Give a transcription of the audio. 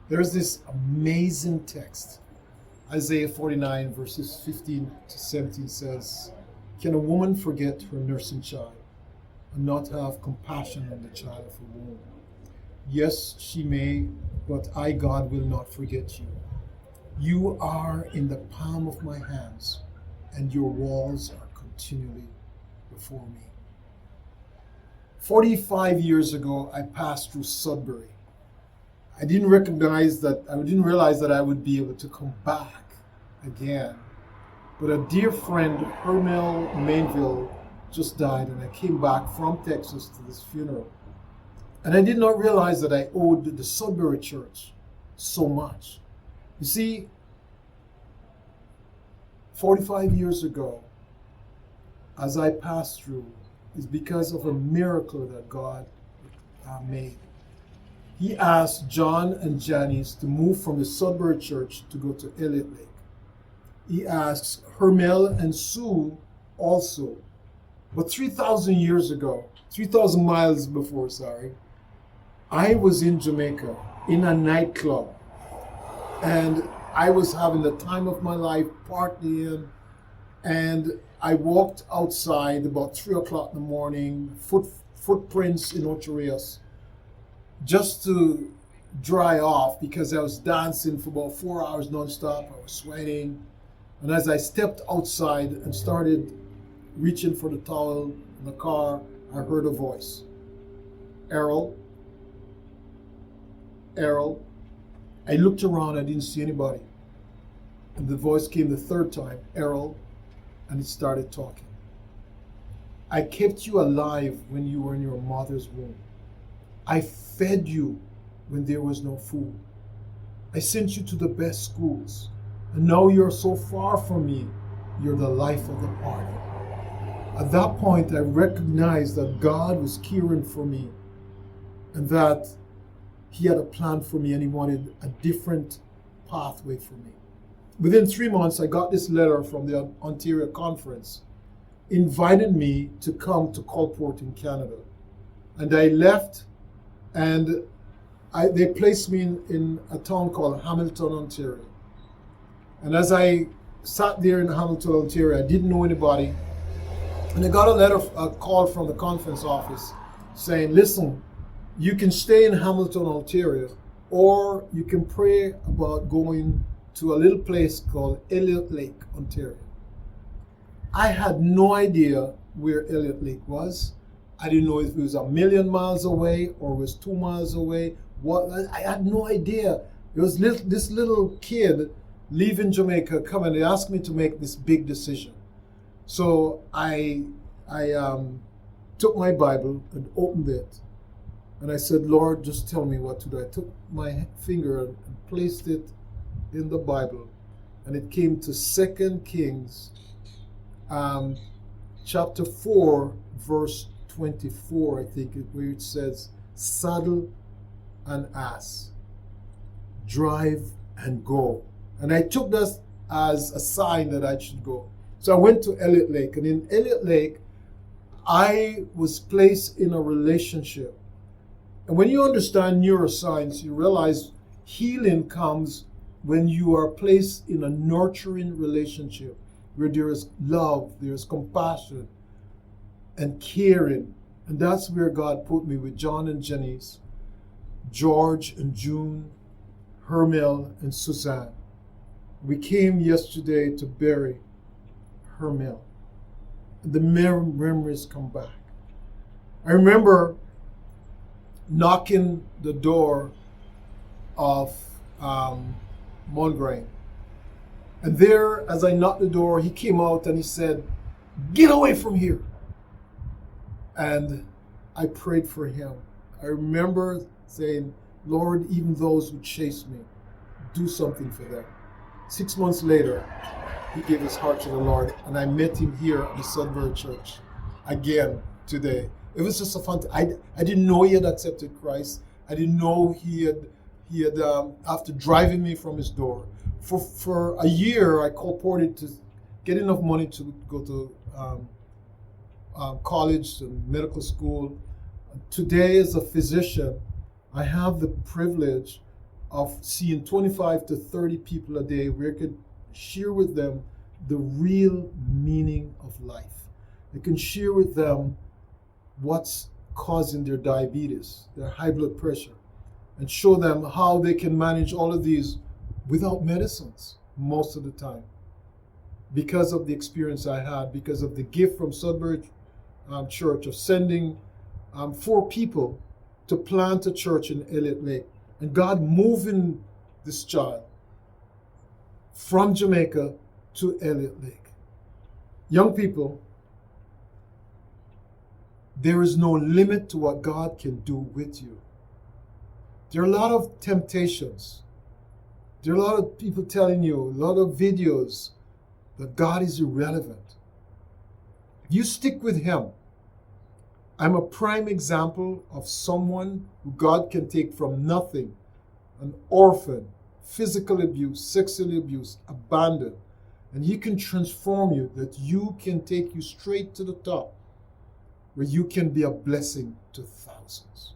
There's this amazing text. Isaiah 49 verses 15 to 17 says, "Can a woman forget her nursing child and not have compassion on the child of her womb? Yes, she may, but I, God, will not forget you. You are in the palm of my hands, and your walls are continually before me." 45 years ago, I passed through Sudbury. I didn't realize that I would be able to come back again. But a dear friend, Errol Mainville, just died, and I came back from Texas to this funeral. And I did not realize that I owed the Sudbury church so much. You see, 45 years ago, as I passed through, is because of a miracle that God made. He asked John and Janice to move from the Sudbury church to go to Elliott Lake. He asks Hermel and Sue also. But 3,000 miles before, I was in Jamaica in a nightclub. And I was having the time of my life partying. And I walked outside about 3 o'clock in the morning, footprints in Ocho Rios, just to dry off because I was dancing for about 4 hours nonstop. I was sweating. And as I stepped outside and started reaching for the towel in the car, I heard a voice. Errol. Errol. I looked around, I didn't see anybody. And the voice came the third time, Errol, and it started talking. I kept you alive when you were in your mother's womb. I fed you when there was no food. I sent you to the best schools. And now you're so far from me, you're the life of the party. At that point, I recognized that God was caring for me and that He had a plan for me and He wanted a different pathway for me. Within 3 months, I got this letter from the Ontario Conference inviting me to come to Colport in Canada. And I left and they placed me in a town called Hamilton, Ontario. And as I sat there in Hamilton, Ontario, I didn't know anybody. And I got a call from the conference office saying, listen, you can stay in Hamilton, Ontario, or you can pray about going to a little place called Elliott Lake, Ontario. I had no idea where Elliott Lake was. I didn't know if it was 1,000,000 miles away or it was 2 miles away. I had no idea. It was this little kid leaving Jamaica coming. They asked me to make this big decision. So I took my Bible and opened it. And I said, Lord, just tell me what to do. I took my finger and placed it in the Bible. And it came to 2 Kings chapter 4, verse 24, I think, where it says, saddle an ass, drive and go. And I took that as a sign that I should go. So I went to Elliott Lake. And in Elliott Lake, I was placed in a relationship. And when you understand neuroscience, you realize healing comes when you are placed in a nurturing relationship where there is love, there is compassion, and caring. And that's where God put me with John and Janice, George and June, Hermel and Suzanne. We came yesterday to bury Hermel. And the memories come back. I remember knocking the door of Mongrain. And there, as I knocked the door, he came out and he said, get away from here. And I prayed for him. I remember saying, Lord, even those who chase me, do something for them. 6 months later, he gave his heart to the Lord, and I met him here at the Sudbury Church again today. It was just a fun. I didn't know he had accepted Christ. I didn't know he had after driving me from his door. For a year, I colported to get enough money to go to college and medical school. Today, as a physician, I have the privilege of seeing 25 to 30 people a day where I could share with them the real meaning of life. I can share with them what's causing their diabetes, their high blood pressure, and show them how they can manage all of these without medicines most of the time. Because of the experience I had, because of the gift from Sudbury Church of sending 4 people to plant a church in Elliott Lake, and God moving this child from Jamaica to Elliott Lake. Young people, there is no limit to what God can do with you. There are a lot of temptations. There are a lot of people telling you, a lot of videos, that God is irrelevant. You stick with Him. I'm a prime example of someone who God can take from nothing, an orphan, physical abuse, sexually abused, abandoned, and He can transform you, that you can take you straight to the top, where you can be a blessing to thousands.